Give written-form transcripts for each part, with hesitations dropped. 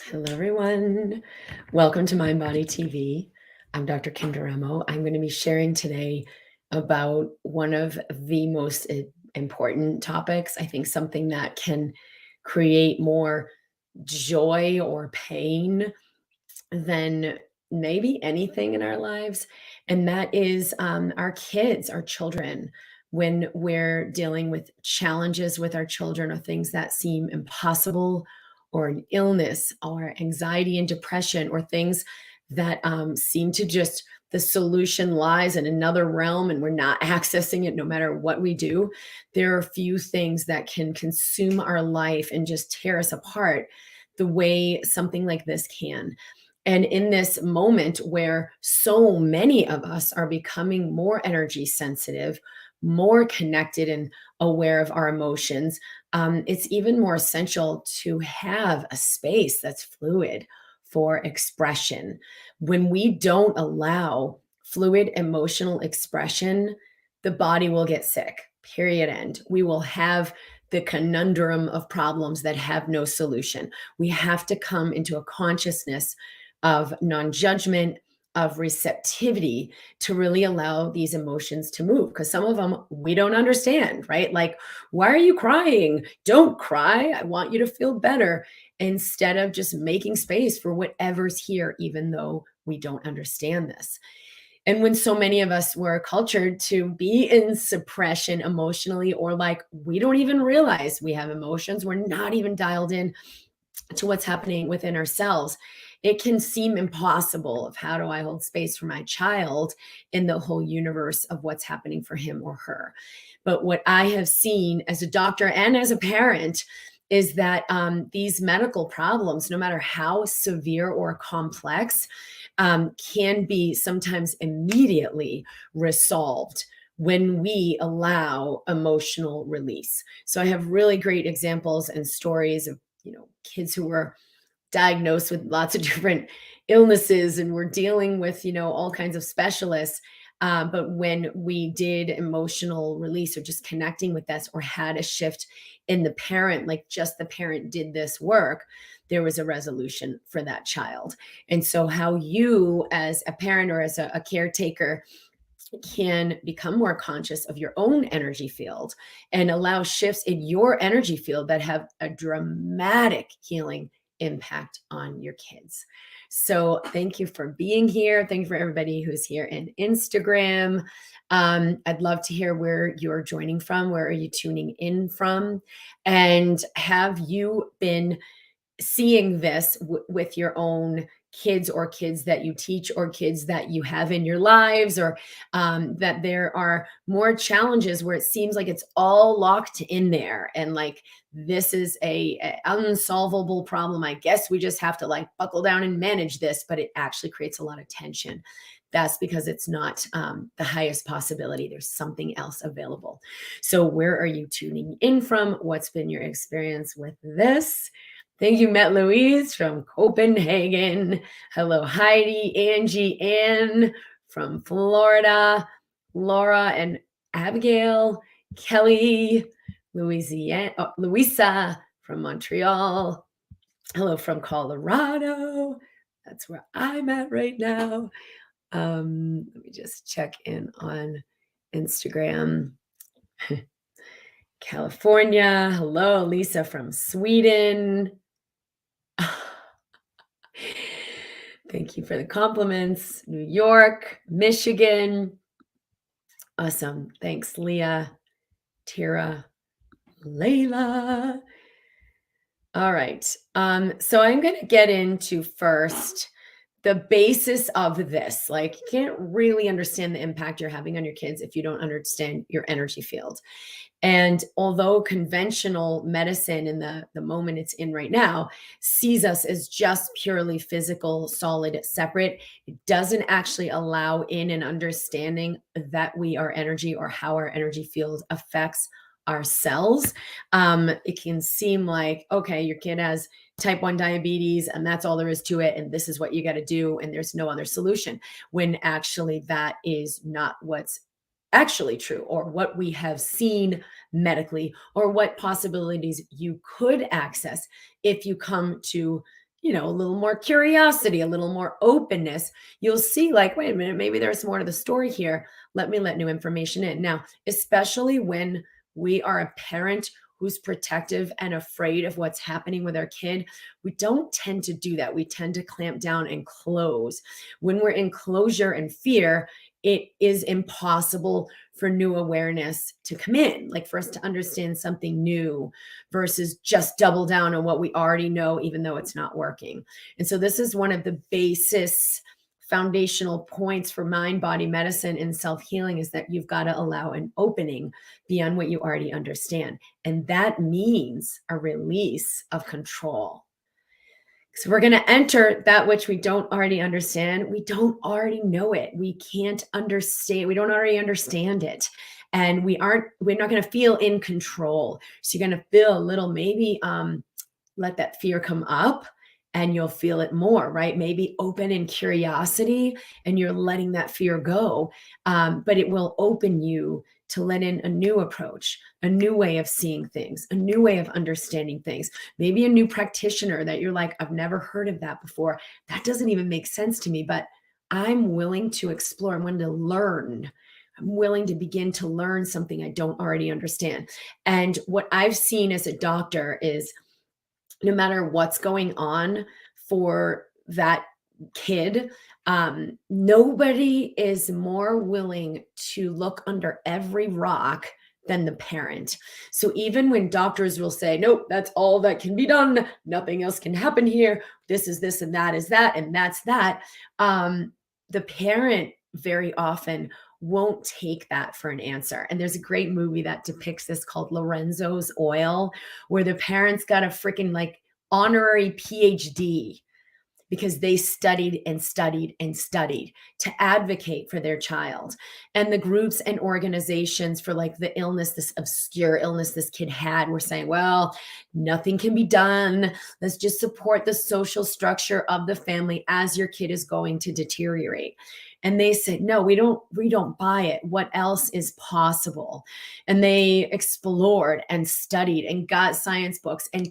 Hello, everyone. Welcome to MindBody TV. I'm Dr. Kim Duramo. I'm going to be sharing today about one of the most important topics. I think something that can create more joy or pain than maybe anything in our lives. And that is our kids, our children. When we're dealing with challenges with our children or things that seem impossible, or an illness, or anxiety and depression, or things that seem to just the solution lies in another realm and we're not accessing it no matter what we do. There are a few things that can consume our life and just tear us apart the way something like this can. And in this moment where so many of us are becoming more energy sensitive, more connected and aware of our emotions, it's even more essential to have a space that's fluid for expression. When we don't allow fluid emotional expression, the body will get sick, period. End. We will have the conundrum of problems that have no solution. We have to come into a consciousness of non-judgment, of receptivity, to really allow these emotions to move, because some of them we don't understand, right? Like, why are you crying? Don't cry. I want you to feel better. Instead of just making space for whatever's here, even though we don't understand this. And when so many of us were cultured to be in suppression emotionally, or like we don't even realize we have emotions, we're not even dialed in to what's happening within ourselves, it can seem impossible of how do I hold space for my child in the whole universe of what's happening for him or her. But what I have seen as a doctor and as a parent is that these medical problems, no matter how severe or complex, can be sometimes immediately resolved when we allow emotional release. So I have really great examples and stories of kids who were diagnosed with lots of different illnesses and were dealing with all kinds of specialists. But when we did emotional release, or just connecting with this, or had a shift in the parent, like just the parent did this work, there was a resolution for that child. And so how you as a parent or as a caretaker can become more conscious of your own energy field and allow shifts in your energy field that have a dramatic healing impact on your kids. So thank you for being here. Thank you for everybody who's here in Instagram. I'd love to hear where you're joining from. Where are you tuning in from? And have you been seeing this with your own kids, or kids that you teach, or kids that you have in your lives, or that there are more challenges where it seems like it's all locked in there, and like this is a unsolvable problem. I guess we just have to like buckle down and manage this, but it actually creates a lot of tension. That's because it's not the highest possibility. There's something else available. So where are you tuning in from? What's been your experience with this? Thank you, Met Louise from Copenhagen. Hello, Heidi, Angie, Ann from Florida, Laura and Abigail, Kelly, Louisa from Montreal. Hello from Colorado. That's where I'm at right now. Let me just check in on Instagram. California. Hello, Lisa from Sweden. Thank you for the compliments. New York, Michigan. Awesome. Thanks, Leah, Tira, Layla. All right. So I'm going to get into first the basis of this. Like, you can't really understand the impact you're having on your kids if you don't understand your energy field. And although conventional medicine in the moment it's in right now sees us as just purely physical, solid, separate, it doesn't actually allow in an understanding that we are energy, or how our energy field affects our cells. It can seem like, okay, your kid has type 1 diabetes and that's all there is to it, and this is what you got to do, and there's no other solution, when actually that is not what's actually true, or what we have seen medically, or what possibilities you could access if you come to a little more curiosity, a little more openness, you'll see like, wait a minute, maybe there's more to the story here. Let me let new information in. Now, especially when we are a parent who's protective and afraid of what's happening with our kid, we don't tend to do that. We tend to clamp down and close. When we're in closure and fear, it is impossible for new awareness to come in, like for us to understand something new versus just double down on what we already know, even though it's not working. And so this is one of the basis foundational points for mind body medicine and self-healing, is that you've got to allow an opening beyond what you already understand. And that means a release of control. So we're going to enter that which we don't already understand. We don't already know it. We can't understand. We don't already understand it. And we're not going to feel in control. So you're going to feel a little, maybe let that fear come up and you'll feel it more, right? Maybe open in curiosity and you're letting that fear go. But it will open you to let in a new approach, a new way of seeing things, a new way of understanding things, maybe a new practitioner that you're like, I've never heard of that before. That doesn't even make sense to me, but I'm willing to explore. I'm willing to learn. I'm willing to begin to learn something I don't already understand. And what I've seen as a doctor is no matter what's going on for that kid, nobody is more willing to look under every rock than the parent. So even when doctors will say, nope, that's all that can be done, nothing else can happen here, this is this and that is that, and that's that, the parent very often won't take that for an answer. And there's a great movie that depicts this called Lorenzo's Oil, where the parents got a freaking like honorary PhD because they studied and studied and studied to advocate for their child. And the groups and organizations for like the illness, this obscure illness this kid had, were saying, well, nothing can be done. Let's just support the social structure of the family as your kid is going to deteriorate. And they said, no, we don't buy it. What else is possible? And they explored and studied and got science books, and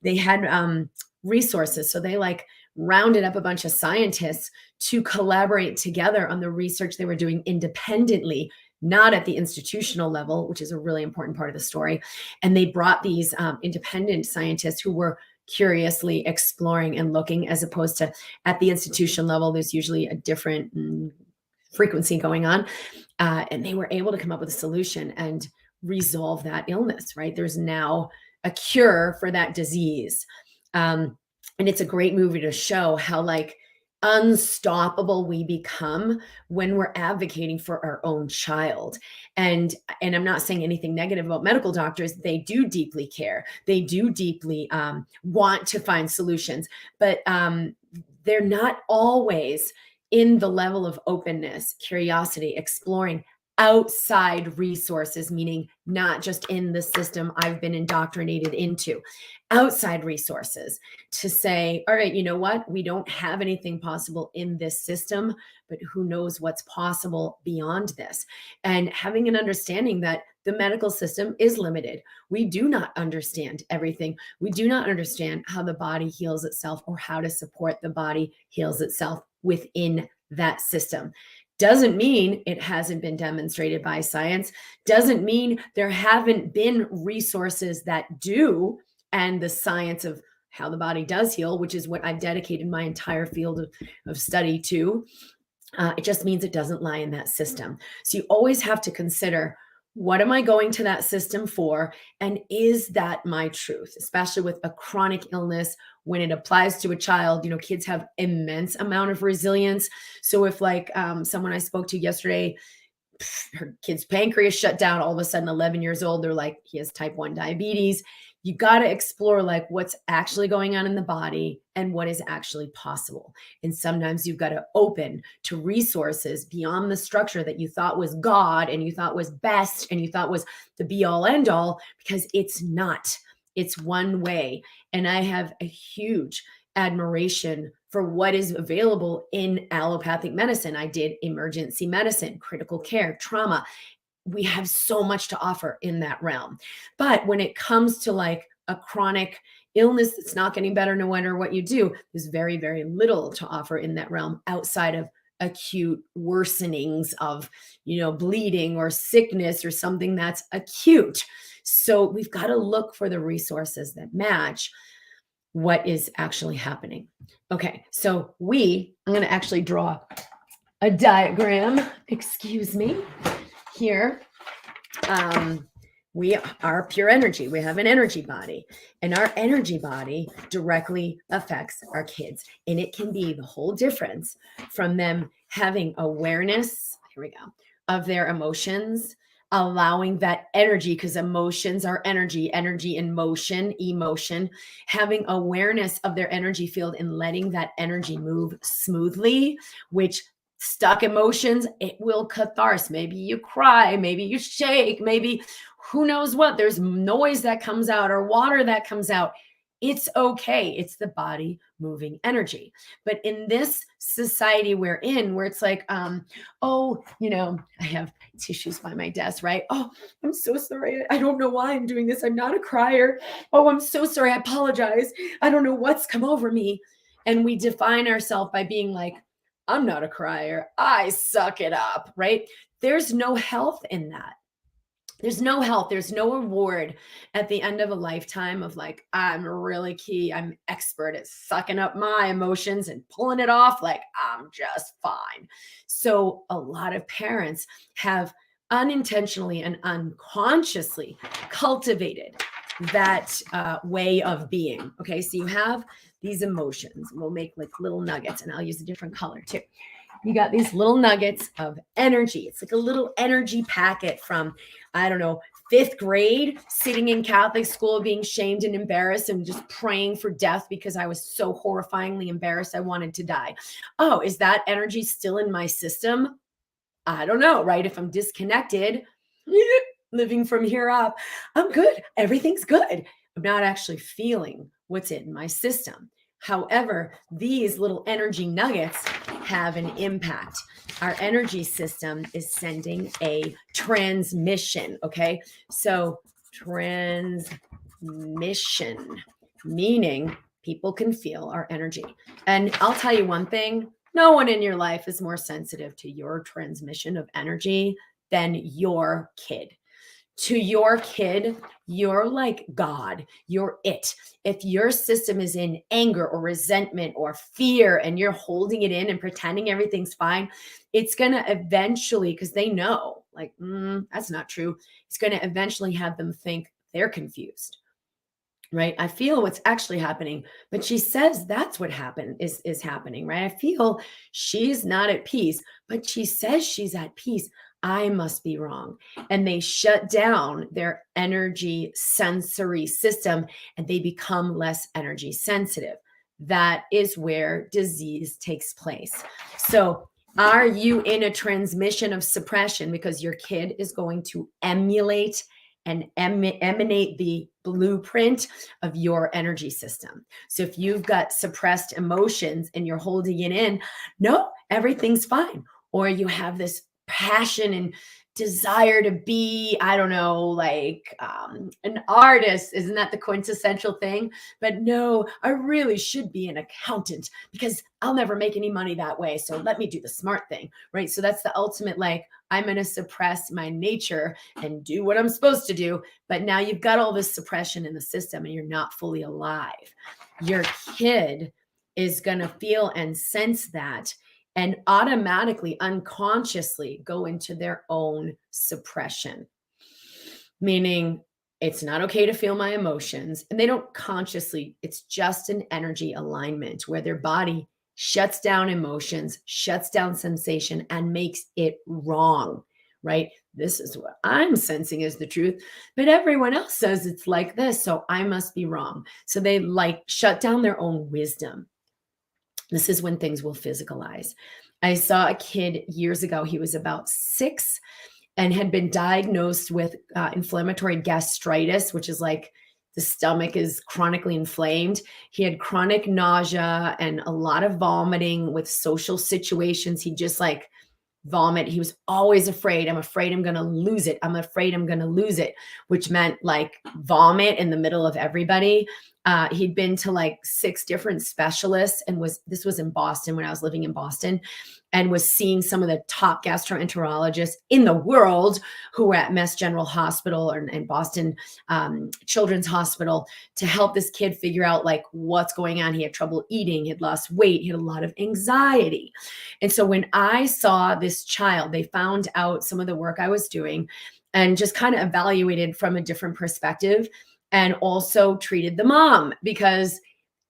they had resources. So they like rounded up a bunch of scientists to collaborate together on the research they were doing independently, not at the institutional level, which is a really important part of the story. And they brought these independent scientists who were curiously exploring and looking, as opposed to at the institution level, there's usually a different frequency going on. And they were able to come up with a solution and resolve that illness, right? There's now a cure for that disease. And it's a great movie to show how like unstoppable we become when we're advocating for our own child. And I'm not saying anything negative about medical doctors. They do deeply care. They do deeply want to find solutions, but they're not always in the level of openness, curiosity, exploring outside resources, meaning not just in the system I've been indoctrinated into, outside resources to say, all right, you know what? We don't have anything possible in this system, but who knows what's possible beyond this? And having an understanding that the medical system is limited. We do not understand everything. We do not understand how the body heals itself or how to support the body heals itself within that system. Doesn't mean it hasn't been demonstrated by science. Doesn't mean there haven't been resources that do, and the science of how the body does heal, which is what I've dedicated my entire field of study to. It just means it doesn't lie in that system. So you always have to consider, what am I going to that system for? And is that my truth? Especially with a chronic illness, when it applies to a child, kids have immense amount of resilience. So if like someone I spoke to yesterday, her kid's pancreas shut down, all of a sudden 11 years old, they're like, he has type 1 diabetes. You got to explore like what's actually going on in the body and what is actually possible. And sometimes you've got to open to resources beyond the structure that you thought was God and you thought was best and you thought was the be all end all, because it's not. It's one way. And I have a huge admiration for what is available in allopathic medicine. I did emergency medicine, critical care, trauma. We have so much to offer in that realm. But when it comes to like a chronic illness that's not getting better no matter what you do. There's very, very little to offer in that realm outside of acute worsenings of, bleeding or sickness or something that's acute. So we've got to look for the resources that match what is actually happening. Okay, so I'm going to actually draw a diagram, excuse me, here. We are pure energy. We have an energy body, and our energy body directly affects our kids. And it can be the whole difference from them having awareness, here we go, of their emotions, allowing that energy, because emotions are energy in motion, emotion, having awareness of their energy field and letting that energy move smoothly, which stuck emotions, it will catharsis. Maybe you cry, maybe you shake, maybe who knows what. There's noise that comes out or water that comes out. It's okay. It's the body moving energy. But in this society we're in, where it's like, I have tissues by my desk, right? Oh, I'm so sorry. I don't know why I'm doing this. I'm not a crier. Oh, I'm so sorry. I apologize. I don't know what's come over me. And we define ourselves by being like, I'm not a crier. I suck it up, right? There's no health in that. There's no health. There's no reward at the end of a lifetime of like, I'm really I'm expert at sucking up my emotions and pulling it off like I'm just fine. So a lot of parents have unintentionally and unconsciously cultivated that way of being. Okay, so you have these emotions. We'll make like little nuggets, and I'll use a different color too. You got these little nuggets of energy. It's like a little energy packet from, I don't know, 5th grade, sitting in Catholic school, being shamed and embarrassed and just praying for death because I was so horrifyingly embarrassed I wanted to die. Oh, is that energy still in my system? I don't know, right? If I'm disconnected, living from here up, I'm good. Everything's good. I'm not actually feeling what's in my system. However, these little energy nuggets have an impact. Our energy system is sending a transmission, okay? So transmission, meaning people can feel our energy. And I'll tell you one thing, no one in your life is more sensitive to your transmission of energy than your kid. To your kid, you're like God, you're it. If your system is in anger or resentment or fear and you're holding it in and pretending everything's fine, it's going to eventually, because they know, like, that's not true. It's going to eventually have them think they're confused, right? I feel what's actually happening, but she says that's what is happening, right? I feel she's not at peace, but she says she's at peace. I must be wrong. And they shut down their energy sensory system and they become less energy sensitive. That is where disease takes place. So are you in a transmission of suppression because your kid is going to emulate and emanate the blueprint of your energy system? So if you've got suppressed emotions and you're holding it in, no, everything's fine. Or you have this passion and desire to be, I don't know, like an artist. Isn't that the quintessential thing? But no, I really should be an accountant because I'll never make any money that way. So let me do the smart thing, right? So that's the ultimate, like, I'm going to suppress my nature and do what I'm supposed to do. But now you've got all this suppression in the system and you're not fully alive. Your kid is going to feel and sense that and automatically, unconsciously go into their own suppression. Meaning it's not okay to feel my emotions. And they don't consciously, it's just an energy alignment where their body shuts down emotions, shuts down sensation, and makes it wrong, right? This is what I'm sensing is the truth, but everyone else says it's like this, so I must be wrong. So they like shut down their own wisdom. This is when things will physicalize. I saw a kid years ago. He was about 6 and had been diagnosed with inflammatory gastritis, which is like the stomach is chronically inflamed. He had chronic nausea and a lot of vomiting with social situations. He just like vomit. He was always afraid. I'm afraid I'm going to lose it. I'm afraid I'm going to lose it, which meant like vomit in the middle of everybody. He'd been to like 6 different specialists, and this was in Boston when I was living in Boston, and was seeing some of the top gastroenterologists in the world who were at Mass General Hospital and Boston Children's Hospital to help this kid figure out like what's going on. He had trouble eating, he had lost weight, he had a lot of anxiety. And so when I saw this child, they found out some of the work I was doing and just kind of evaluated from a different perspective, and also treated the mom because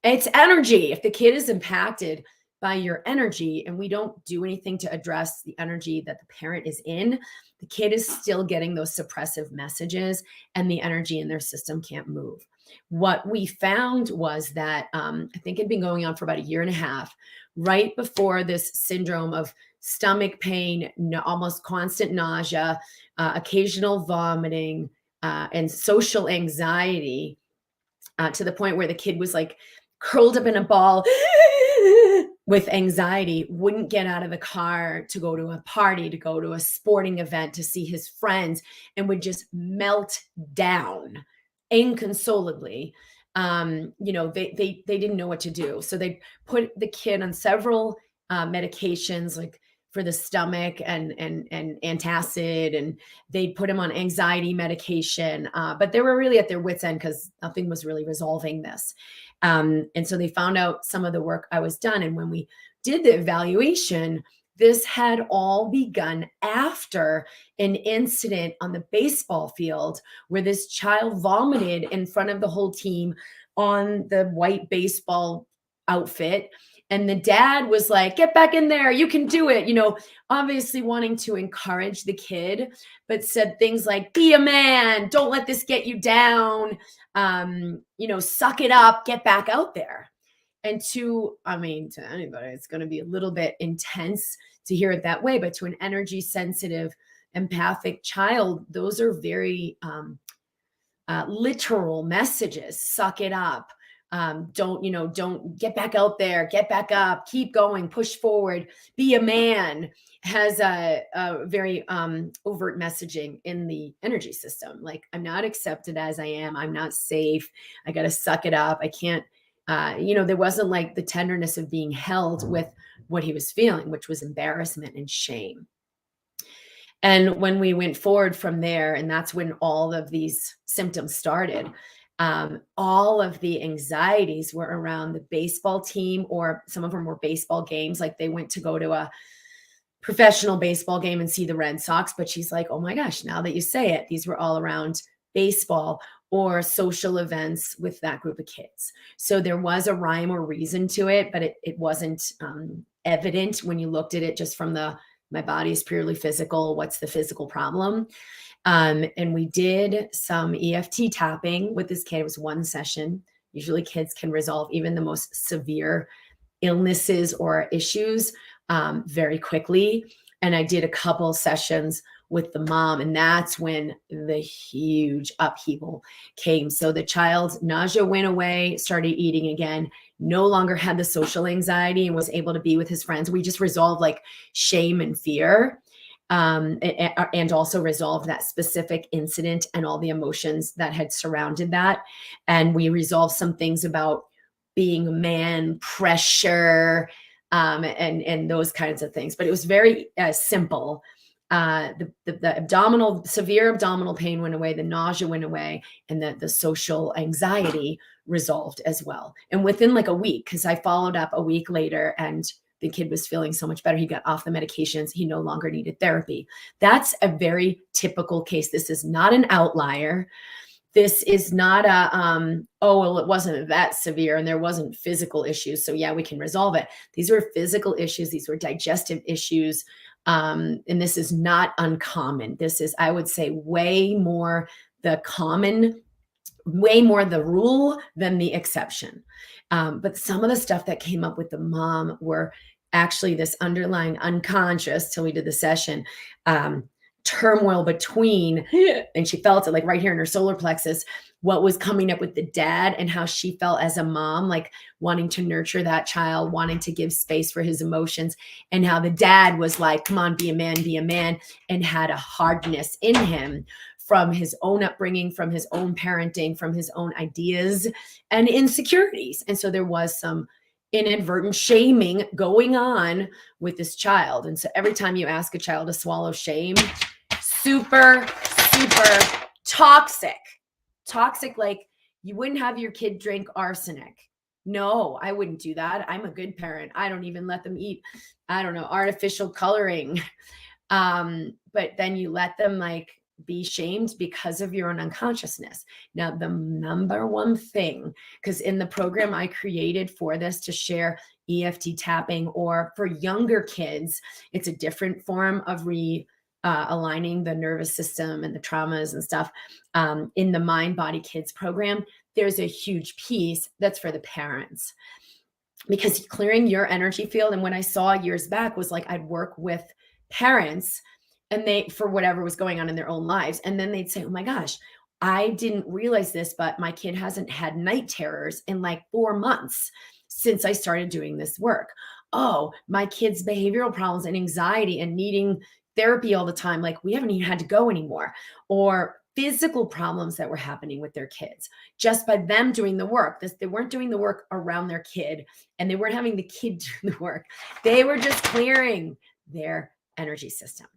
it's energy. If the kid is impacted by your energy and we don't do anything to address the energy that the parent is in, the kid is still getting those suppressive messages and the energy in their system can't move. What we found was that I think it'd been going on for about 1.5 years, right before this syndrome of stomach pain, almost constant nausea, occasional vomiting, and social anxiety, to the point where the kid was like curled up in a ball with anxiety, wouldn't get out of the car to go to a party, to go to a sporting event, to see his friends, and would just melt down inconsolably. They didn't know what to do. So they put the kid on several medications, like for the stomach and antacid, and they'd put him on anxiety medication. But they were really at their wits' end because nothing was really resolving this. And so they found out some of the work I was done. And when we did the evaluation, this had all begun after an incident on the baseball field where this child vomited in front of the whole team on the white baseball outfit. And the dad was like, get back in there, you can do it, obviously wanting to encourage the kid, but said things like, be a man, don't let this get you down, suck it up, get back out there. And to anybody, it's going to be a little bit intense to hear it that way, but to an energy sensitive, empathic child, those are very literal messages. Suck it up. Don't get back out there, get back up, keep going, push forward, be a man, has a very overt messaging in the energy system. Like, I'm not accepted as I am. I'm not safe. I got to suck it up. I can't, there wasn't like the tenderness of being held with what he was feeling, which was embarrassment and shame. And when we went forward from there, and that's when all of these symptoms started, all of the anxieties were around the baseball team, or some of them were baseball games. Like they went to go to a professional baseball game and see the Red Sox. But she's like, oh my gosh, now that you say it, these were all around baseball or social events with that group of kids. So there was a rhyme or reason to it, but it wasn't evident when you looked at it just from my body is purely physical. What's the physical problem? And we did some EFT tapping with this kid. It was one session. Usually kids can resolve even the most severe illnesses or issues very quickly. And I did a couple sessions with the mom, and that's when the huge upheaval came. So the child's nausea went away, started eating again, no longer had the social anxiety, and was able to be with his friends. We just resolved like shame and fear, and also resolved that specific incident and all the emotions that had surrounded that. And we resolved some things about being a man, pressure, and those kinds of things. But it was very simple. The severe abdominal pain went away, the nausea went away, and the social anxiety resolved as well. And within like a week, because I followed up a week later, and the kid was feeling so much better. He got off the medications. He no longer needed therapy. That's a very typical case. This is not an outlier. This is not it wasn't that severe and there wasn't physical issues, so yeah, we can resolve it. These were physical issues. These were digestive issues. And this is not uncommon. This is, I would say, way more the common, way more the rule than the exception. But some of the stuff that came up with the mom were actually this underlying unconscious, till we did the session, turmoil between, and she felt it like right here in her solar plexus, what was coming up with the dad and how she felt as a mom, like wanting to nurture that child, wanting to give space for his emotions, and how the dad was like, come on, be a man, and had a hardness in him from his own upbringing, from his own parenting, from his own ideas and insecurities. And so there was some inadvertent shaming going on with this child. And so every time you ask a child to swallow shame, super, super toxic. Toxic, like you wouldn't have your kid drink arsenic. No, I wouldn't do that. I'm a good parent. I don't even let them eat, I don't know, artificial coloring. But then you let them like be shamed because of your own unconsciousness. Now, the number one thing, because in the program I created for this to share EFT tapping, or for younger kids, it's a different form of aligning the nervous system and the traumas and stuff. In the MindBody Kids program, there's a huge piece that's for the parents, because clearing your energy field. And what I saw years back was like, I'd work with parents and they, for whatever was going on in their own lives. And then they'd say, oh my gosh, I didn't realize this, but my kid hasn't had night terrors in like 4 months since I started doing this work. Oh, my kid's behavioral problems and anxiety and needing therapy all the time, like we haven't even had to go anymore. Or physical problems that were happening with their kids just by them doing the work. They weren't doing the work around their kid, and they weren't having the kid do the work. They were just clearing their energy system.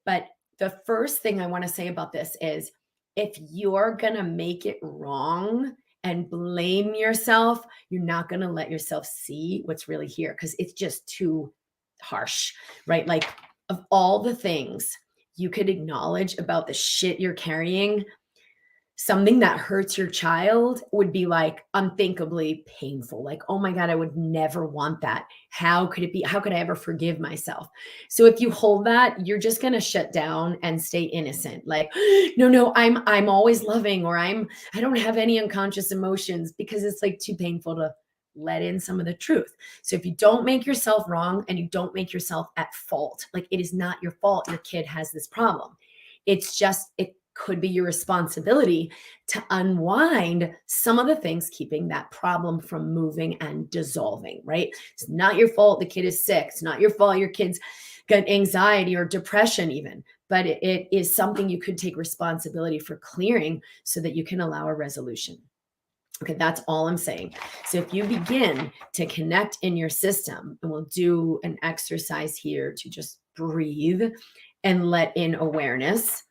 But the first thing I want to say about this is, if you're going to make it wrong and blame yourself, you're not going to let yourself see what's really here, because it's just too harsh, right? Like, of all the things you could acknowledge about the shit you're carrying, something that hurts your child would be like unthinkably painful. Like, oh my God, I would never want that. How could it be? How could I ever forgive myself? So if you hold that, you're just going to shut down and stay innocent. Like, no, I'm always loving, or I don't have any unconscious emotions, because it's like too painful to let in some of the truth. So if you don't make yourself wrong and you don't make yourself at fault, like it is not your fault your kid has this problem. It's just, it could be your responsibility to unwind some of the things keeping that problem from moving and dissolving, right? It's not your fault the kid is sick. It's not your fault your kid's got anxiety or depression even, but it is something you could take responsibility for clearing so that you can allow a resolution. Okay, that's all I'm saying. So if you begin to connect in your system, and we'll do an exercise here to just breathe and let in awareness,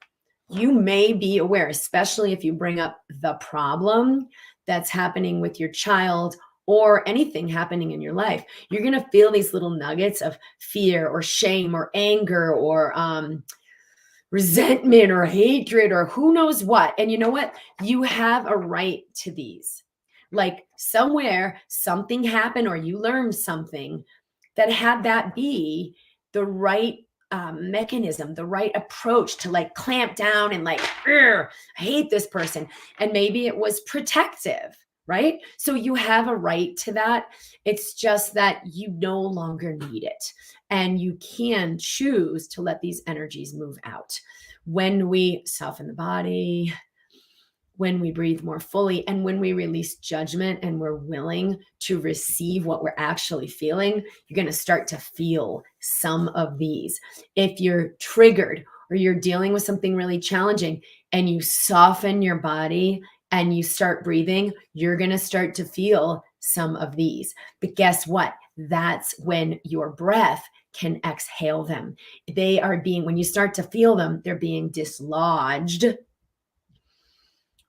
you may be aware, especially if you bring up the problem that's happening with your child or anything happening in your life. You're going to feel these little nuggets of fear or shame or anger or resentment or hatred or who knows what. And you know what? You have a right to these. Like somewhere, something happened or you learned something that had that be the right mechanism, the right approach to like clamp down and like, I hate this person. And maybe it was protective, right? So you have a right to that. It's just that you no longer need it. And you can choose to let these energies move out. When we soften the body, when we breathe more fully, and when we release judgment and we're willing to receive what we're actually feeling, you're going to start to feel some of these. If you're triggered or you're dealing with something really challenging and you soften your body and you start breathing, you're going to start to feel some of these. But guess what? That's when your breath can exhale them. They are being, when you start to feel them, they're being dislodged.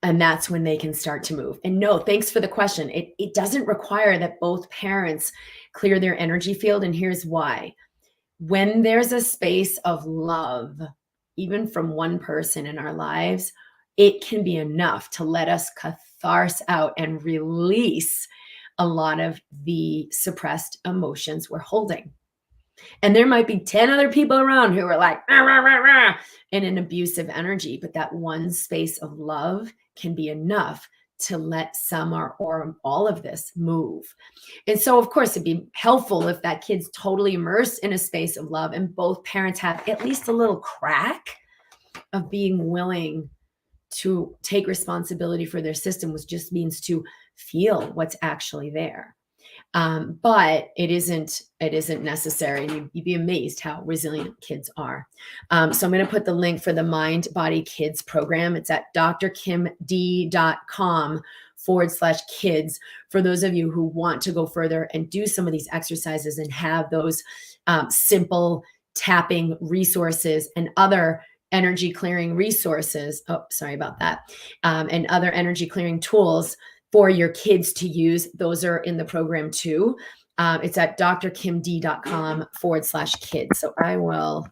And that's when they can start to move. And no, thanks for the question. It doesn't require that both parents clear their energy field. And here's why. When there's a space of love, even from one person in our lives, it can be enough to let us catharsis out and release a lot of the suppressed emotions we're holding. And there might be 10 other people around who are like, rah, rah, rah, rah, in an abusive energy, but that one space of love can be enough to let some or all of this move. And so, of course, it'd be helpful if that kid's totally immersed in a space of love and both parents have at least a little crack of being willing to take responsibility for their system, which just means to feel what's actually there. But it isn't necessary. You'd be amazed how resilient kids are. So I'm going to put the link for the Mind Body Kids program. It's at drkimd.com/kids for those of you who want to go further and do some of these exercises and have those simple tapping resources and other energy clearing resources. Oh, sorry about that. And other energy clearing tools for your kids to use. Those are in the program too. It's at drkimd.com/kids. So I will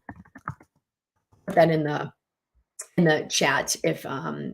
put that in the chat if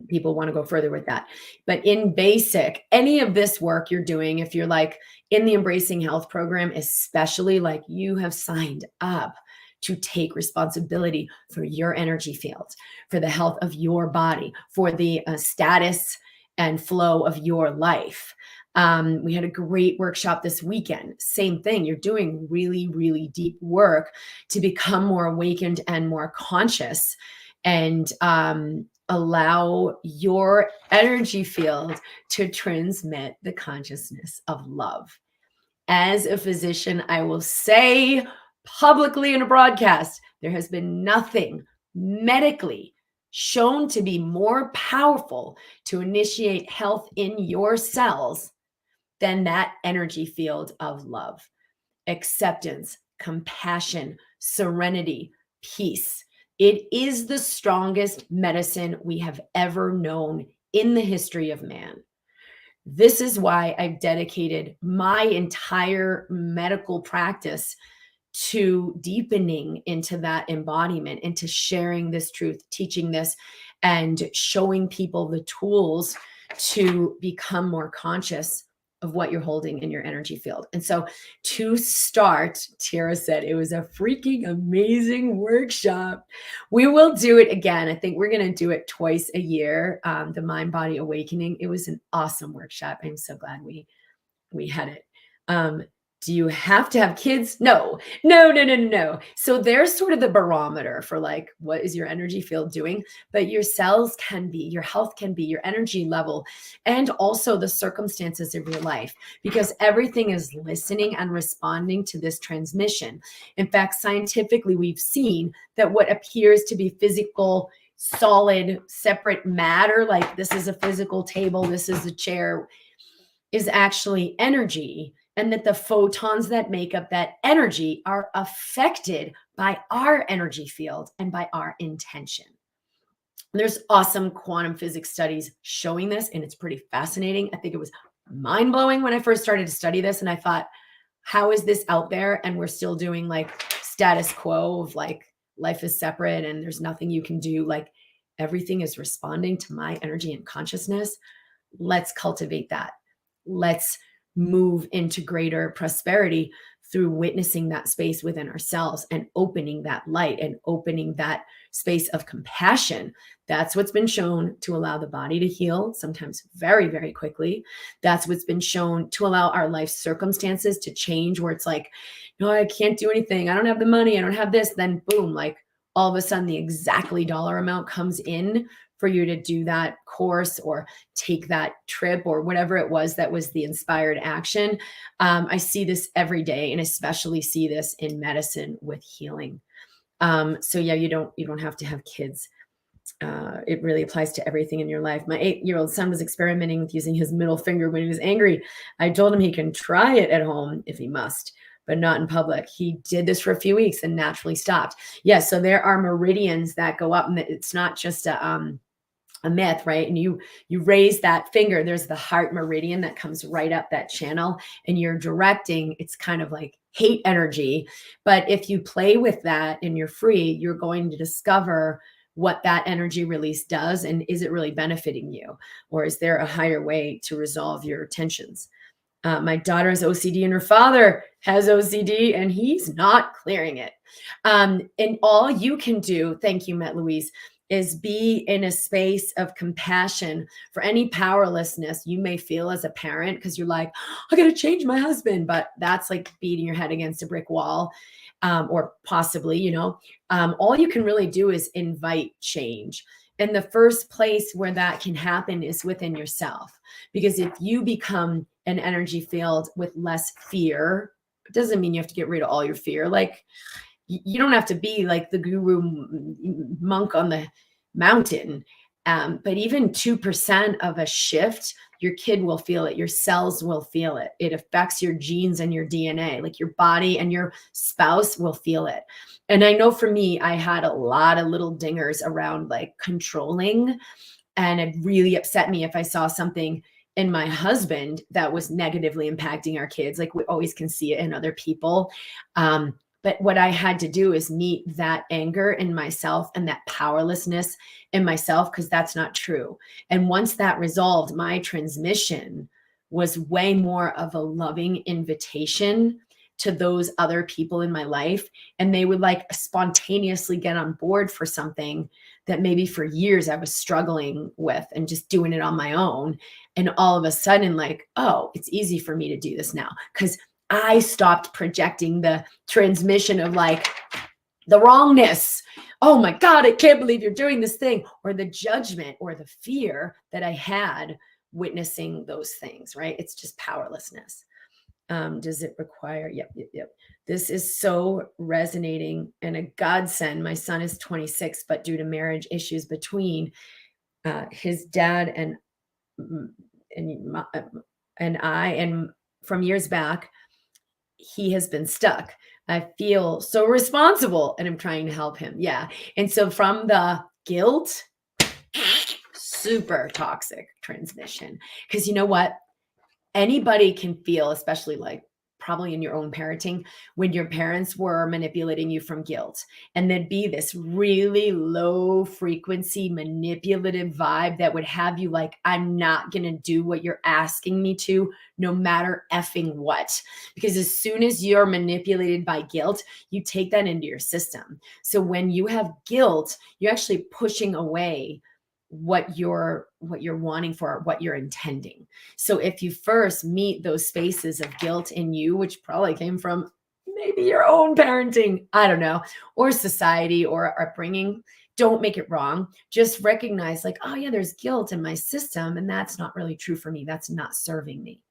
people want to go further with that. But in basic, any of this work you're doing, if you're like in the Embracing Health program, especially, like, you have signed up to take responsibility for your energy field, for the health of your body, for the status and flow of your life. We had a great workshop this weekend. Same thing. You're doing really, really deep work to become more awakened and more conscious, and allow your energy field to transmit the consciousness of love. As a physician, I will say publicly in a broadcast, there has been nothing medically shown to be more powerful to initiate health in your cells than that energy field of love, acceptance, compassion, serenity, peace. It is the strongest medicine we have ever known in the history of man. This is why I've dedicated my entire medical practice to deepening into that embodiment, into sharing this truth, teaching this, and showing people the tools to become more conscious of what you're holding in your energy field. And so to start, Tara said it was a freaking amazing workshop. We will do it again. I think we're going to do it twice a year. The Mind Body Awakening. It was an awesome workshop. I'm so glad we had it. Do you have to have kids? No. So there's sort of the barometer for, like, what is your energy field doing? But your cells can be, your health can be, your energy level, and also the circumstances of your life, because everything is listening and responding to this transmission. In fact, scientifically, we've seen that what appears to be physical, solid, separate matter, like this is a physical table, this is a chair, is actually energy. And that the photons that make up that energy are affected by our energy field and by our intention. There's awesome quantum physics studies showing this, and it's pretty fascinating. I think it was mind-blowing when I first started to study this, and I thought, how is this out there? And we're still doing like status quo of like life is separate and there's nothing you can do. Like, everything is responding to my energy and consciousness. Let's cultivate that. Let's move into greater prosperity through witnessing that space within ourselves and opening that light and opening that space of compassion. That's what's been shown to allow the body to heal, sometimes very, very quickly. That's what's been shown to allow our life circumstances to change, where it's like, no, I can't do anything. I don't have the money. I don't have this. Then boom, like all of a sudden the exactly dollar amount comes in for you to do that course or take that trip or whatever it was that was the inspired action. I see this every day, and especially see this in medicine with healing. So yeah, you don't have to have kids. It really applies to everything in your life. My 8-year-old son was experimenting with using his middle finger when he was angry. I told him he can try it at home if he must, but not in public. He did this for a few weeks and naturally stopped. Yeah, so there are meridians that go up, and it's not just a myth, right? And you raise that finger, there's the heart meridian that comes right up that channel, and you're directing, it's kind of like hate energy. But if you play with that and you're free, you're going to discover what that energy release does, and is it really benefiting you, or is there a higher way to resolve your tensions? My daughter has OCD and her father has OCD and he's not clearing it. And all you can do, thank you, Met Louise, is be in a space of compassion for any powerlessness you may feel as a parent, because you're like, I got to change my husband. But that's like beating your head against a brick wall, or possibly, all you can really do is invite change. And the first place where that can happen is within yourself. Because if you become an energy field with less fear. It doesn't mean you have to get rid of all your fear. Like, you don't have to be like the guru monk on the mountain. But even 2% of a shift, your kid will feel it. Your cells will feel it. It affects your genes and your DNA. Like, your body and your spouse will feel it. And I know for me, I had a lot of little dingers around like controlling, and it really upset me if I saw something in my husband that was negatively impacting our kids. Like, we always can see it in other people. But what I had to do is meet that anger in myself and that powerlessness in myself, because that's not true. And once that resolved, my transmission was way more of a loving invitation to those other people in my life. And they would like spontaneously get on board for something that maybe for years I was struggling with and just doing it on my own. And all of a sudden, like, oh, it's easy for me to do this now, because I stopped projecting the transmission of like the wrongness. Oh my God, I can't believe you're doing this thing, or the judgment or the fear that I had witnessing those things, right? It's just powerlessness. Does it require? Yep. This is so resonating and a godsend. My son is 26, but due to marriage issues between his dad and I, and from years back, he has been stuck. I feel so responsible and I'm trying to help him. Yeah. And so from the guilt, super toxic transmission. Because you know what? Anybody can feel, especially like probably in your own parenting, when your parents were manipulating you from guilt. And there'd be this really low frequency manipulative vibe that would have you like, I'm not going to do what you're asking me to, no matter effing what. Because as soon as you're manipulated by guilt, you take that into your system. So when you have guilt, you're actually pushing away what you're wanting for, what you're intending. So if you first meet those spaces of guilt in you, which probably came from maybe your own parenting, I don't know, or society or upbringing, don't make it wrong. Just recognize like, oh yeah, there's guilt in my system and that's not really true for me. That's not serving me.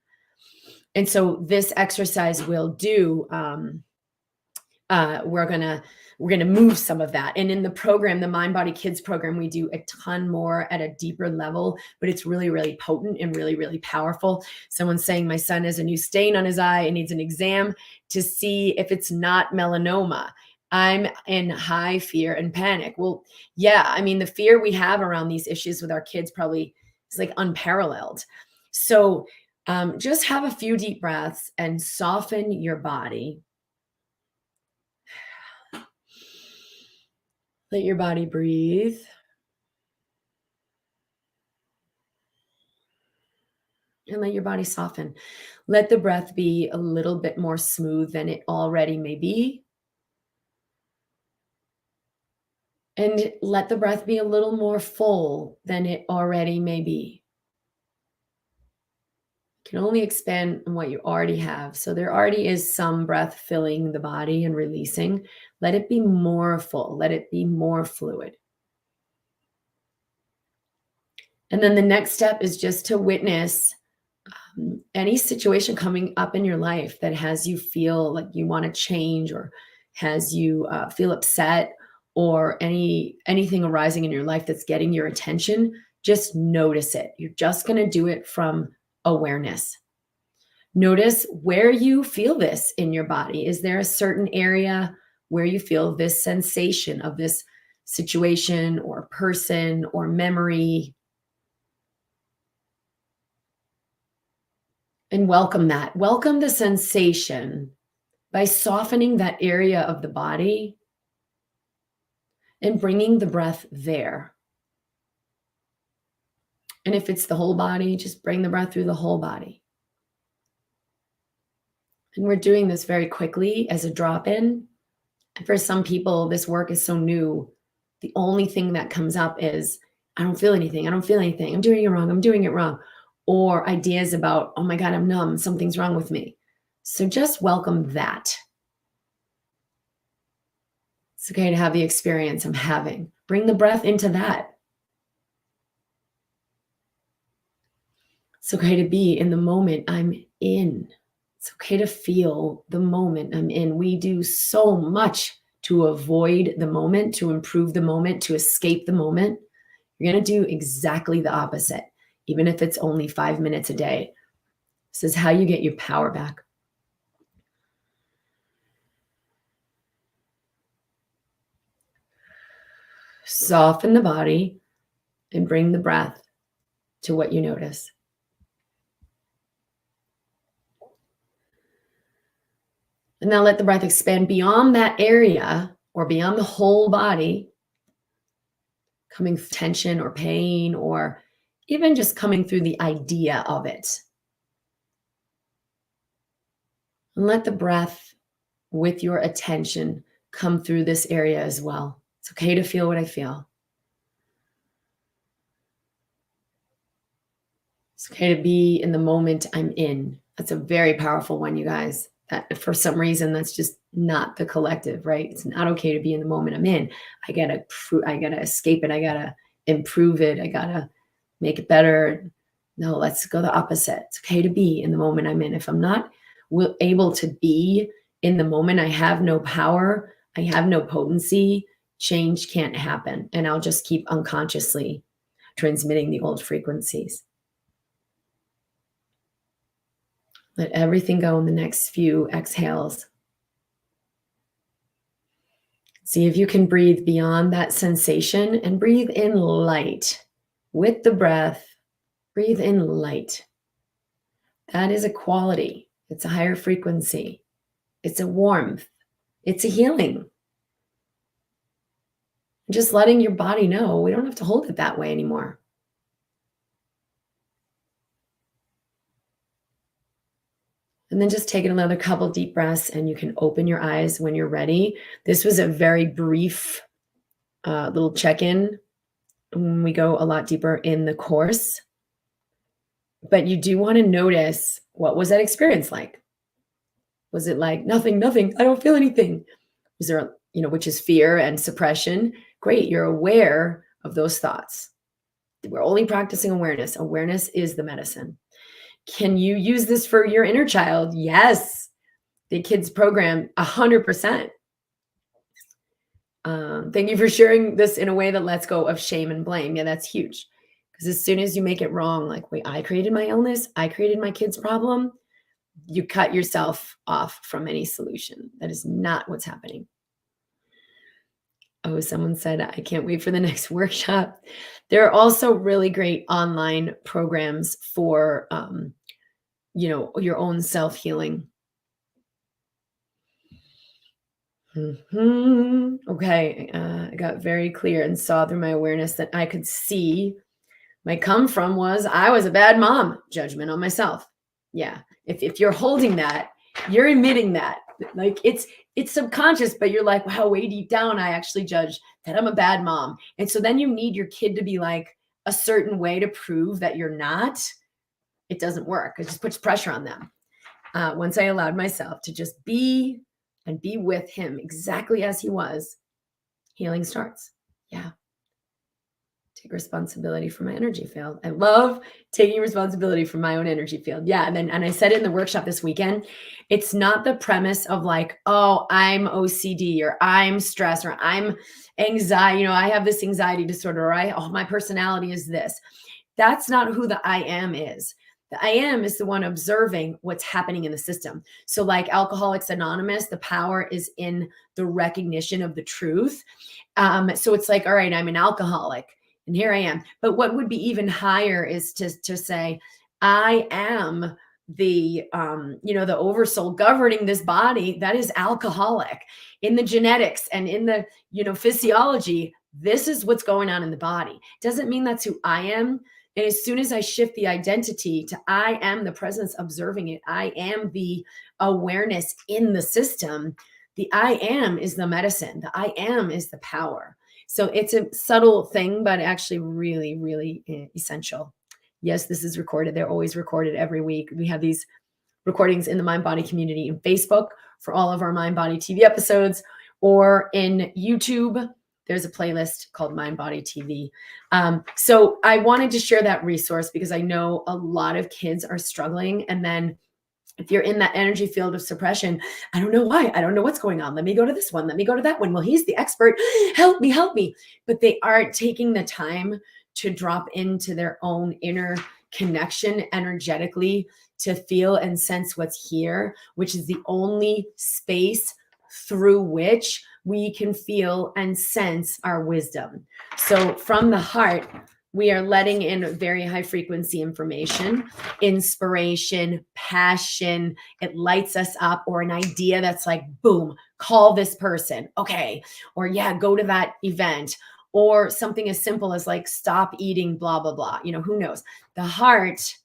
And so this exercise will do, we're gonna move some of that. And in the program, the MindBody Kids program, we do a ton more at a deeper level, but it's really, really potent and really, really powerful. Someone's saying my son has a new stain on his eye and needs an exam to see if it's not melanoma. I'm in high fear and panic. Well, yeah, I mean, the fear we have around these issues with our kids probably is like unparalleled. So just have a few deep breaths and soften your body. Let your body breathe. And let your body soften. Let the breath be a little bit more smooth than it already may be. And let the breath be a little more full than it already may be. You can only expand on what you already have. So there already is some breath filling the body and releasing. Let it be more full. Let it be more fluid. And then the next step is just to witness any situation coming up in your life that has you feel like you want to change, or has you feel upset, or anything arising in your life that's getting your attention. Just notice it. You're just going to do it from awareness. Notice where you feel this in your body. Is there a certain area where you feel this sensation of this situation or person or memory? And welcome that. Welcome the sensation by softening that area of the body and bringing the breath there. And if it's the whole body, just bring the breath through the whole body. And we're doing this very quickly as a drop-in. And for some people, this work is so new. The only thing that comes up is, I don't feel anything. I don't feel anything. I'm doing it wrong. I'm doing it wrong. Or ideas about, oh my God, I'm numb. Something's wrong with me. So just welcome that. It's okay to have the experience I'm having. Bring the breath into that. It's okay to be in the moment I'm in. It's okay to feel the moment I'm in. We do so much to avoid the moment, to improve the moment, to escape the moment. You're going to do exactly the opposite, even if it's only 5 minutes a day. This is how you get your power back. Soften the body and bring the breath to what you notice. And now let the breath expand beyond that area or beyond the whole body, coming through tension or pain, or even just coming through the idea of it. And let the breath with your attention come through this area as well. It's okay to feel what I feel. It's okay to be in the moment I'm in. That's a very powerful one, you guys. That for some reason, that's just not the collective, right? It's not okay to be in the moment I'm in. I gotta escape it. I gotta improve it. I gotta make it better. No, let's go the opposite. It's okay to be in the moment I'm in. If I'm not able to be in the moment, I have no power. I have no potency. Change can't happen. And I'll just keep unconsciously transmitting the old frequencies. Let everything go in the next few exhales. See if you can breathe beyond that sensation and breathe in light. With the breath, breathe in light. That is a quality. It's a higher frequency. It's a warmth. It's a healing. Just letting your body know we don't have to hold it that way anymore. And then just take another couple deep breaths and you can open your eyes when you're ready. This was a very brief little check-in. We go a lot deeper in the course. But you do want to notice, what was that experience like? Was it like nothing, I don't feel anything? Was there, which is fear and suppression? Great, you're aware of those thoughts. We're only practicing awareness. Awareness is the medicine. Can you use this for your inner child? Yes. The kids program, 100%. Thank you for sharing this in a way that lets go of shame and blame. Yeah, that's huge. Because as soon as you make it wrong, like, wait, I created my illness, I created my kid's problem, you cut yourself off from any solution. That is not what's happening. Oh, someone said, I can't wait for the next workshop. There are also really great online programs for, your own self-healing. Okay, I got very clear and saw through my awareness that I could see my come from was I was a bad mom, judgment on myself. Yeah, if you're holding that, you're emitting that. Like it's subconscious, but you're like, wow, way deep down, I actually judge that I'm a bad mom. And so then you need your kid to be like a certain way to prove that you're not. It doesn't work. It just puts pressure on them. Once I allowed myself to just be and be with him exactly as he was, healing starts. Yeah. Take responsibility for my energy field. I love taking responsibility for my own energy field. Yeah. And I said it in the workshop this weekend, it's not the premise of like, oh, I'm OCD or I'm stressed or I'm anxiety. I have this anxiety disorder, or my personality is this. That's not who the I am is. The I am is the one observing what's happening in the system. So like Alcoholics Anonymous, the power is in the recognition of the truth. So it's like, all right, I'm an alcoholic and here I am. But what would be even higher is to say, I am the oversoul governing this body that is alcoholic. In the genetics and in the physiology, this is what's going on in the body. Doesn't mean that's who I am. And as soon as I shift the identity to I am the presence observing it, I am the awareness in the system, the I am is the medicine, the I am is the power. So it's a subtle thing, but actually really, really essential. Yes, this is recorded. They're always recorded every week. We have these recordings in the MindBody community in Facebook for all of our MindBody TV episodes, or in YouTube. There's a playlist called MindBody TV. So I wanted to share that resource because I know a lot of kids are struggling. And then If you're in that energy field of suppression, I don't know why. I don't know what's going on. Let me go to this one. Let me go to that one. Well, he's the expert. Help me, help me. But they aren't taking the time to drop into their own inner connection energetically to feel and sense what's here, which is the only space through which we can feel and sense our wisdom. So from the heart, we are letting in very high frequency information, inspiration, passion. It lights us up, or an idea that's like, boom, call this person. Okay. Or yeah, go to that event, or something as simple as like, stop eating, blah, blah, blah. Who knows? The heart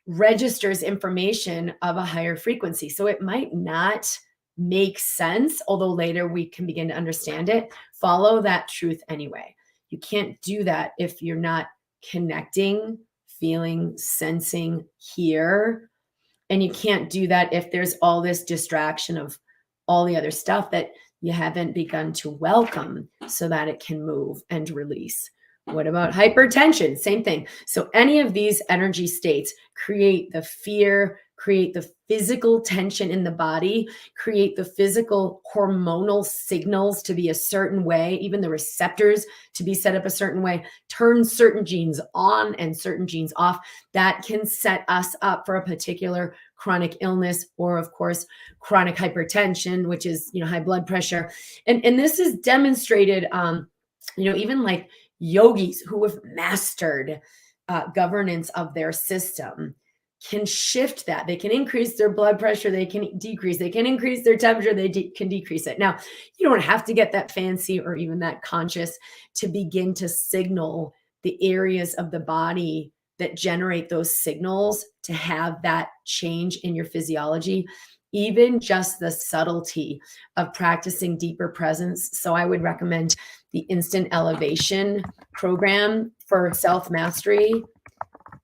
registers information of a higher frequency. So it might not make sense, although later we can begin to understand it. Follow that truth anyway. You can't do that if you're not connecting, feeling, sensing here. And you can't do that if there's all this distraction of all the other stuff that you haven't begun to welcome so that it can move and release. What about hypertension? Same thing. So any of these energy states create the fear, create the physical tension in the body, create the physical hormonal signals to be a certain way, even the receptors to be set up a certain way, turn certain genes on and certain genes off. That can set us up for a particular chronic illness, or of course, chronic hypertension, which is, high blood pressure. And this is demonstrated, even like yogis who have mastered governance of their system can shift that. They can increase their blood pressure. They can decrease. They can increase their temperature. They can decrease it. Now, you don't have to get that fancy or even that conscious to begin to signal the areas of the body that generate those signals to have that change in your physiology. Even just the subtlety of practicing deeper presence. So I would recommend the Instant Elevation program for self-mastery.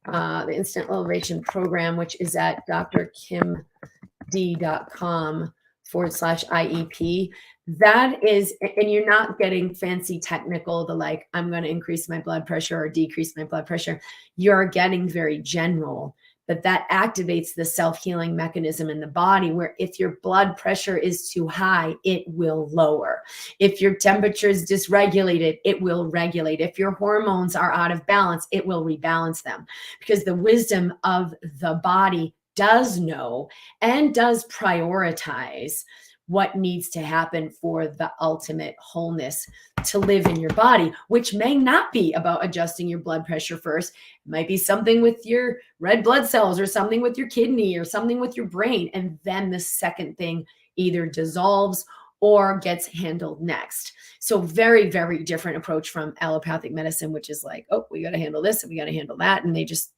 The Instant Elevation program, which is at drkimd.com/IEP. That is, and you're not getting fancy technical, like, I'm going to increase my blood pressure or decrease my blood pressure. You're getting very general, but that activates the self-healing mechanism in the body, where if your blood pressure is too high, it will lower. If your temperature is dysregulated, it will regulate. If your hormones are out of balance, it will rebalance them, because the wisdom of the body does know and does prioritize what needs to happen for the ultimate wholeness to live in your body, which may not be about adjusting your blood pressure first. It might be something with your red blood cells, or something with your kidney, or something with your brain. And then the second thing either dissolves or gets handled next. So very, very different approach from allopathic medicine, which is like, oh, we got to handle this and we got to handle that. And they just,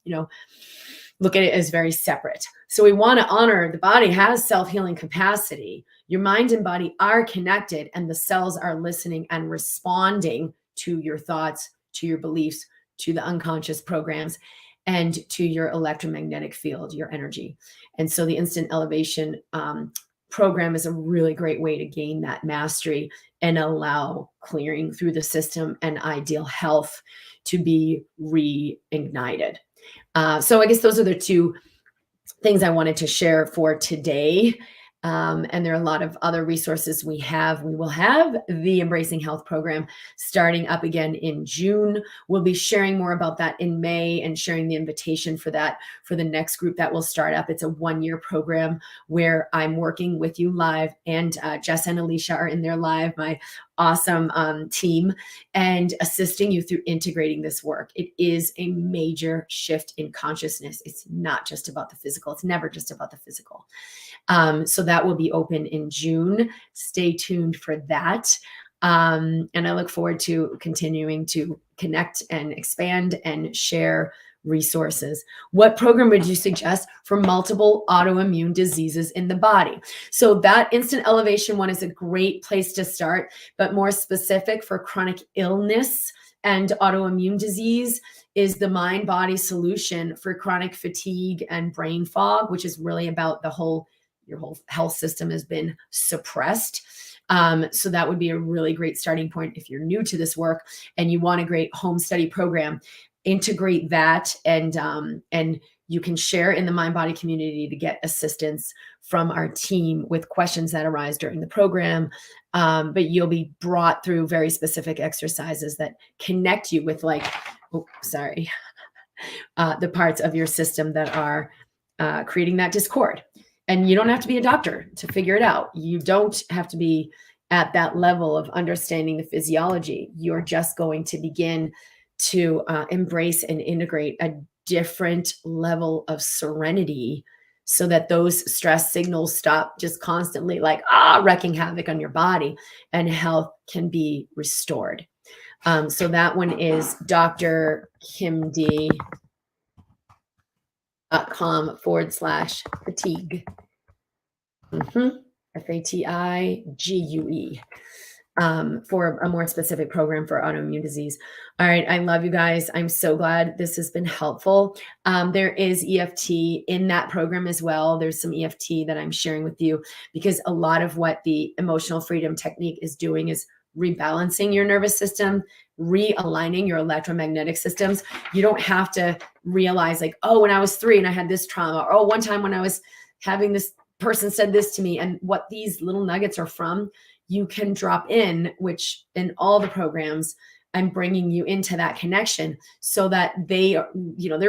look at it as very separate. So we want to honor the body has self-healing capacity. Your mind and body are connected, and the cells are listening and responding to your thoughts, to your beliefs, to the unconscious programs, and to your electromagnetic field, your energy. And so the Instant Elevation program is a really great way to gain that mastery and allow clearing through the system and ideal health to be reignited. So I guess those are the two things I wanted to share for today. And there are a lot of other resources we have. We will have the Embracing Health program starting up again in June. We'll be sharing more about that in May and sharing the invitation for that for the next group that will start up. It's a 1-year program where I'm working with you live, and Jess and Alicia are in there live, my awesome team, and assisting you through integrating this work. It is a major shift in consciousness. It's not just about the physical. It's never just about the physical. So that will be open in June. Stay tuned for that. And I look forward to continuing to connect and expand and share resources. What program would you suggest for multiple autoimmune diseases in the body? So that Instant Elevation one is a great place to start, but more specific for chronic illness and autoimmune disease is the MindBody solution for chronic fatigue and brain fog, which is really about your whole health system has been suppressed. So that would be a really great starting point if you're new to this work and you want a great home study program. Integrate that and You can share in the MindBody community to get assistance from our team with questions that arise during the program. But you'll be brought through very specific exercises that connect you with the parts of your system that are creating that discord. And you don't have to be a doctor to figure it out. You don't have to be at that level of understanding the physiology. You're just going to begin to embrace and integrate a different level of serenity so that those stress signals stop just constantly wreaking havoc on your body, and health can be restored. So that one is drkimd.com/fatigue. FATIGUE. For a more specific program for autoimmune disease. All right. I love you guys. I'm so glad this has been helpful. There is EFT in that program as well. There's some EFT that I'm sharing with you because a lot of what the emotional freedom technique is doing is rebalancing your nervous system, realigning your electromagnetic systems. You don't have to realize when I was 3 and I had this trauma, or one time when I was having this person said this to me, and what these little nuggets are from, you can drop in, which in all the programs, I'm bringing you into that connection so that they're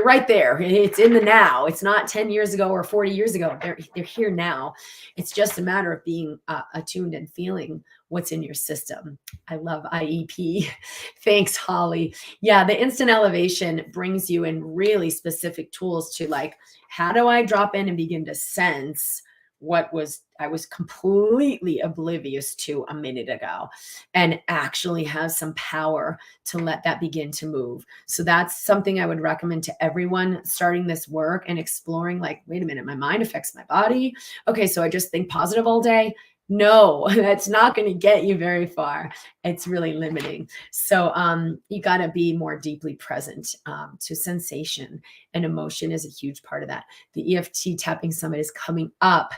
right there. It's in the now. It's not 10 years ago or 40 years ago. They're here now. It's just a matter of being attuned and feeling what's in your system. I love IEP. Thanks, Holly. Yeah, the instant elevation brings you in really specific tools to how do I drop in and begin to sense what I was completely oblivious to a minute ago, and actually have some power to let that begin to move. So that's something I would recommend to everyone starting this work and exploring, wait a minute, my mind affects my body. Okay, so I just think positive all day. No, that's not going to get you very far. It's really limiting. So you got to be more deeply present to sensation, and emotion is a huge part of that. The EFT tapping summit is coming up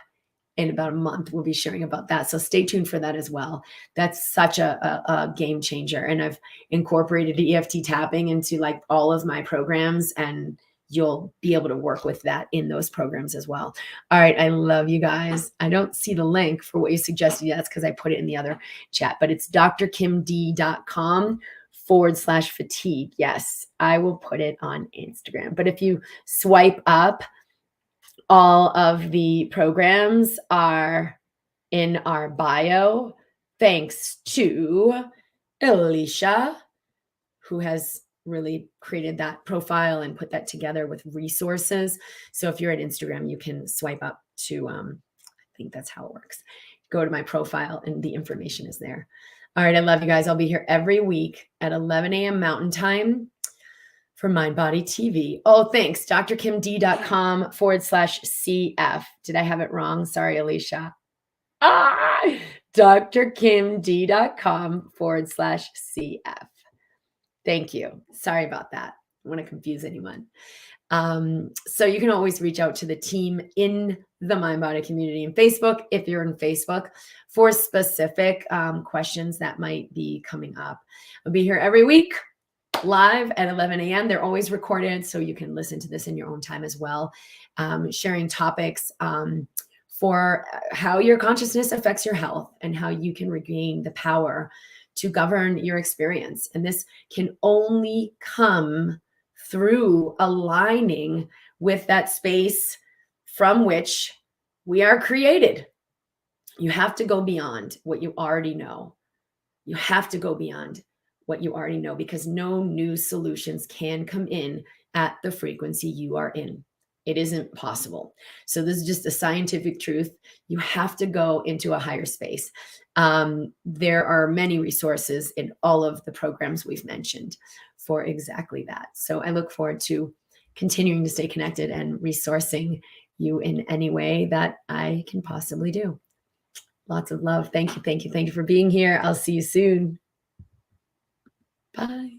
in about a month. We'll be sharing about that. So stay tuned for that as well. That's such a game changer. And I've incorporated EFT tapping into all of my programs, and you'll be able to work with that in those programs as well. All right. I love you guys. I don't see the link for what you suggested yet. That's because I put it in the other chat, but it's drkimd.com/fatigue. Yes, I will put it on Instagram. But if you swipe up, all of the programs are in our bio, thanks to Alicia, who has really created that profile and put that together with resources. So if you're at Instagram, you can swipe up to, I think that's how it works. Go to my profile and the information is there. All right. I love you guys. I'll be here every week at 11 a.m. Mountain Time for MindBody TV. Oh, thanks. drkimd.com/CF. Did I have it wrong? Sorry, Alicia. drkimd.com/CF. Thank you. Sorry about that. I don't want to confuse anyone. So you can always reach out to the team in the MindBody community in Facebook, if you're in Facebook, for specific questions that might be coming up. I'll be here every week, live at 11 a.m. They're always recorded, so you can listen to this in your own time as well. Sharing topics for how your consciousness affects your health and how you can regain the power to govern your experience. And this can only come through aligning with that space from which we are created. You have to go beyond what you already know. You have to go beyond what you already know, because no new solutions can come in at the frequency you are in. It isn't possible. So this is just a scientific truth. You have to go into a higher space. There are many resources in all of the programs we've mentioned for exactly that. So I look forward to continuing to stay connected and resourcing you in any way that I can possibly do. Lots of love. Thank you. Thank you. Thank you for being here. I'll see you soon. Bye.